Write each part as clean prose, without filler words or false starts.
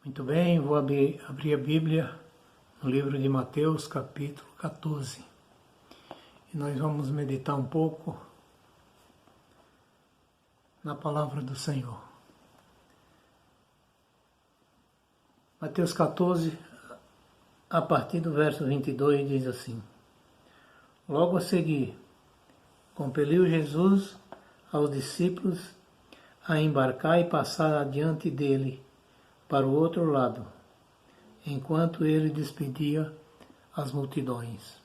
Muito bem, vou abrir a Bíblia no livro de Mateus, capítulo 14. E nós vamos meditar um pouco na palavra do Senhor. Mateus 14, a partir do verso 22, diz assim: Logo a seguir, compeliu Jesus aos discípulos a embarcar e passar adiante dele para o outro lado, enquanto ele despedia as multidões.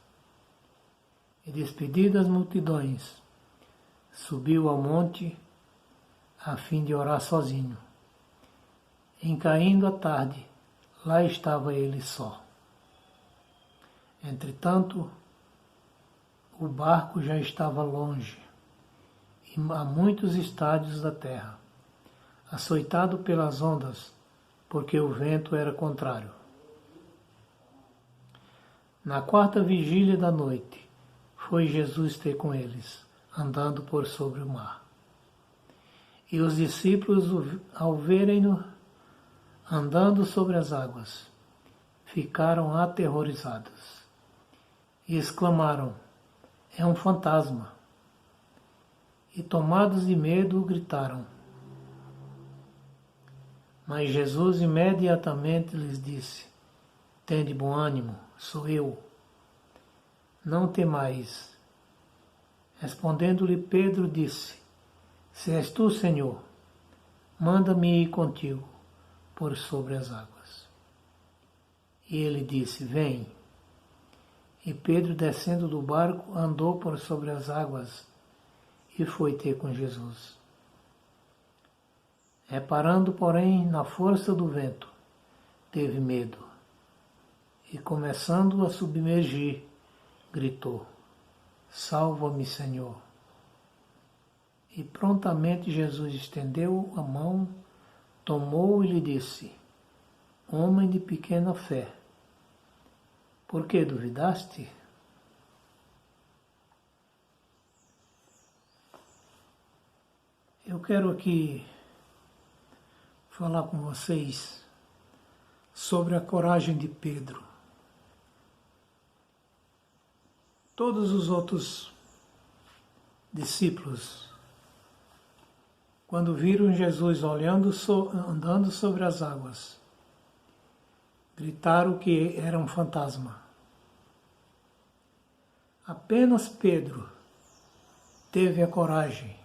E despedidas as multidões, subiu ao monte a fim de orar sozinho. Em caindo a tarde, lá estava ele só. Entretanto, o barco já estava longe, e a muitos estádios da terra, açoitado pelas ondas, porque o vento era contrário. Na quarta vigília da noite, foi Jesus ter com eles, andando por sobre o mar. E os discípulos, ao verem-no andando sobre as águas, ficaram aterrorizados e exclamaram: É um fantasma! E tomados de medo, gritaram. Mas Jesus imediatamente lhes disse: Tende bom ânimo, sou eu. Não temais. Respondendo-lhe Pedro, disse: Se és tu, Senhor, manda-me ir contigo por sobre as águas. E ele disse: Vem. E Pedro, descendo do barco, andou por sobre as águas e foi ter com Jesus. Reparando, porém, na força do vento, teve medo e, começando a submergir, gritou: Salva-me, Senhor! E prontamente Jesus estendeu a mão, tomou e lhe disse: Homem de pequena fé, por que duvidaste? Eu quero aqui falar com vocês sobre a coragem de Pedro. Todos os outros discípulos, quando viram Jesus andando sobre as águas, gritaram que era um fantasma. Apenas Pedro teve a coragem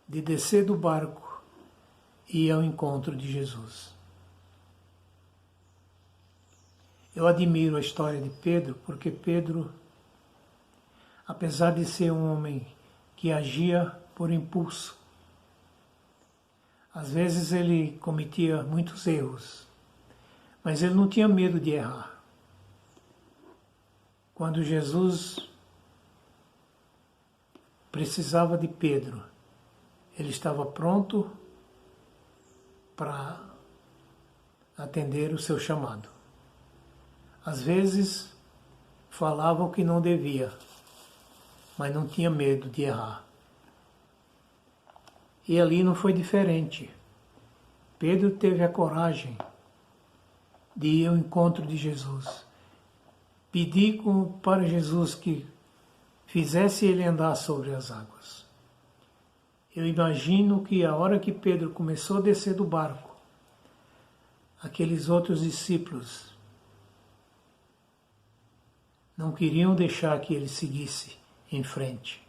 de descer do barco e ir ao encontro de Jesus. Eu admiro a história de Pedro, porque Pedro, apesar de ser um homem que agia por impulso, às vezes ele cometia muitos erros, mas ele não tinha medo de errar. Quando Jesus precisava de Pedro, ele estava pronto para atender o seu chamado. Às vezes falava o que não devia, mas não tinha medo de errar. E ali não foi diferente. Pedro teve a coragem de ir ao encontro de Jesus. Pedir para Jesus que fizesse ele andar sobre as águas. Eu imagino que a hora que Pedro começou a descer do barco, aqueles outros discípulos não queriam deixar que ele seguisse em frente.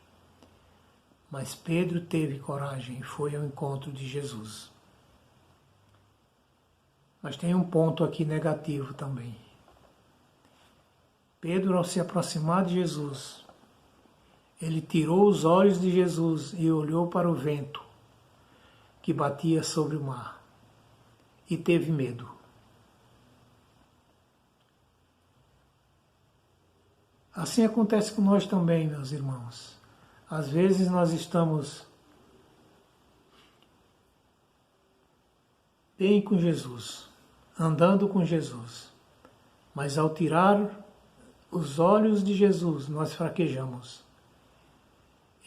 Mas Pedro teve coragem e foi ao encontro de Jesus. Mas tem um ponto aqui negativo também. Pedro, ao se aproximar de Jesus, ele tirou os olhos de Jesus e olhou para o vento que batia sobre o mar e teve medo. Assim acontece com nós também, meus irmãos. Às vezes nós estamos bem com Jesus, andando com Jesus, mas ao tirar os olhos de Jesus, nós fraquejamos.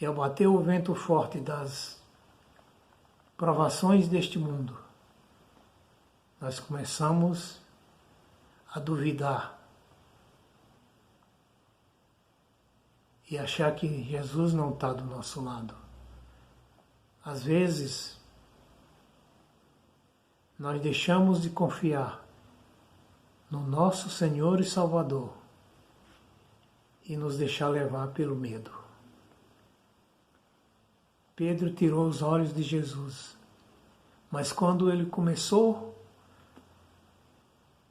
E ao bater o vento forte das provações deste mundo, nós começamos a duvidar e achar que Jesus não está do nosso lado. Às vezes, nós deixamos de confiar no nosso Senhor e Salvador e nos deixar levar pelo medo. Pedro tirou os olhos de Jesus, mas quando ele começou a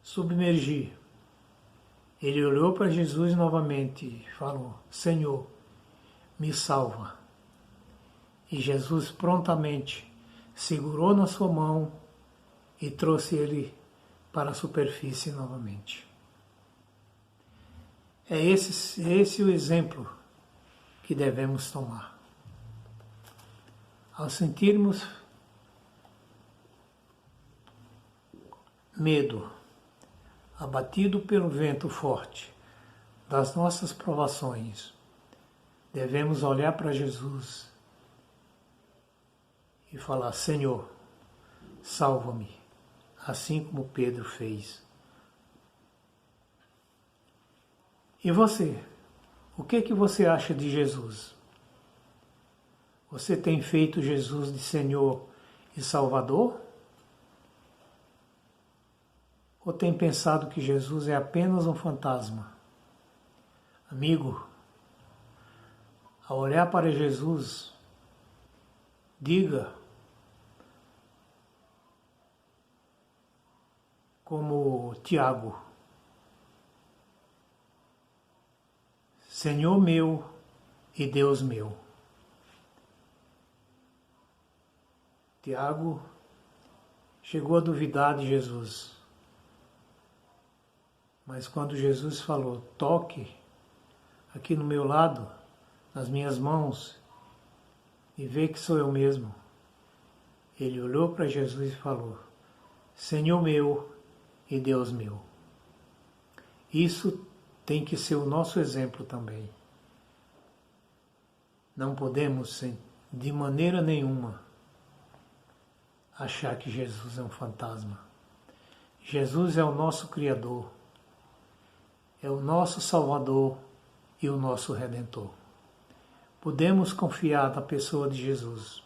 submergir, ele olhou para Jesus novamente e falou: Senhor, me salva. E Jesus prontamente segurou na sua mão e trouxe ele para a superfície novamente. É esse o exemplo que devemos tomar. Ao sentirmos medo, abatido pelo vento forte das nossas provações, devemos olhar para Jesus e falar: Senhor, salva-me, assim como Pedro fez. E você? O que você acha de Jesus? Você tem feito Jesus de Senhor e Salvador? Ou tem pensado que Jesus é apenas um fantasma? Amigo, ao olhar para Jesus, diga, como Tiago: Senhor meu e Deus meu. Tiago chegou a duvidar de Jesus, mas quando Jesus falou: toque aqui no meu lado, nas minhas mãos, e vê que sou eu mesmo, ele olhou para Jesus e falou: Senhor meu e Deus meu. Isso tem que ser o nosso exemplo também. Não podemos, de maneira nenhuma, achar que Jesus é um fantasma. Jesus é o nosso Criador, é o nosso Salvador e o nosso Redentor. Podemos confiar na pessoa de Jesus,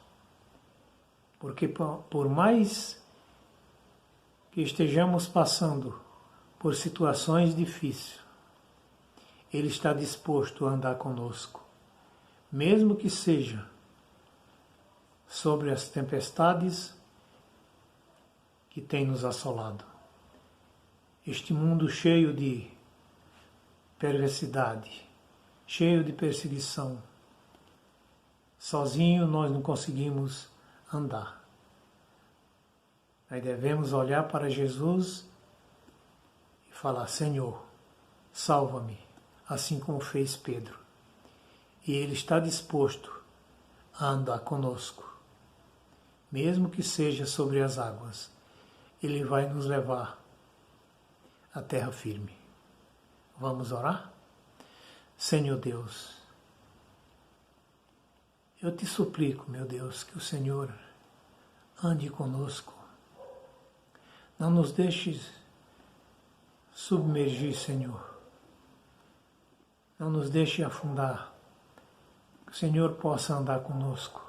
porque por mais que estejamos passando por situações difíceis, Ele está disposto a andar conosco, mesmo que seja sobre as tempestades que tem nos assolado. Este mundo cheio de perversidade, cheio de perseguição. Sozinho nós não conseguimos andar. Nós devemos olhar para Jesus e falar: Senhor, salva-me, assim como fez Pedro. E Ele está disposto a andar conosco, mesmo que seja sobre as águas. Ele vai nos levar à terra firme. Vamos orar? Senhor Deus, eu te suplico, meu Deus, que o Senhor ande conosco. Não nos deixes submergir, Senhor. Não nos deixe afundar. Que o Senhor possa andar conosco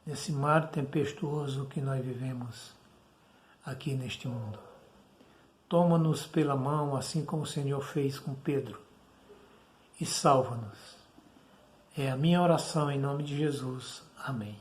nesse mar tempestuoso que nós vivemos aqui neste mundo. Toma-nos pela mão, assim como o Senhor fez com Pedro, e salva-nos. É a minha oração em nome de Jesus. Amém.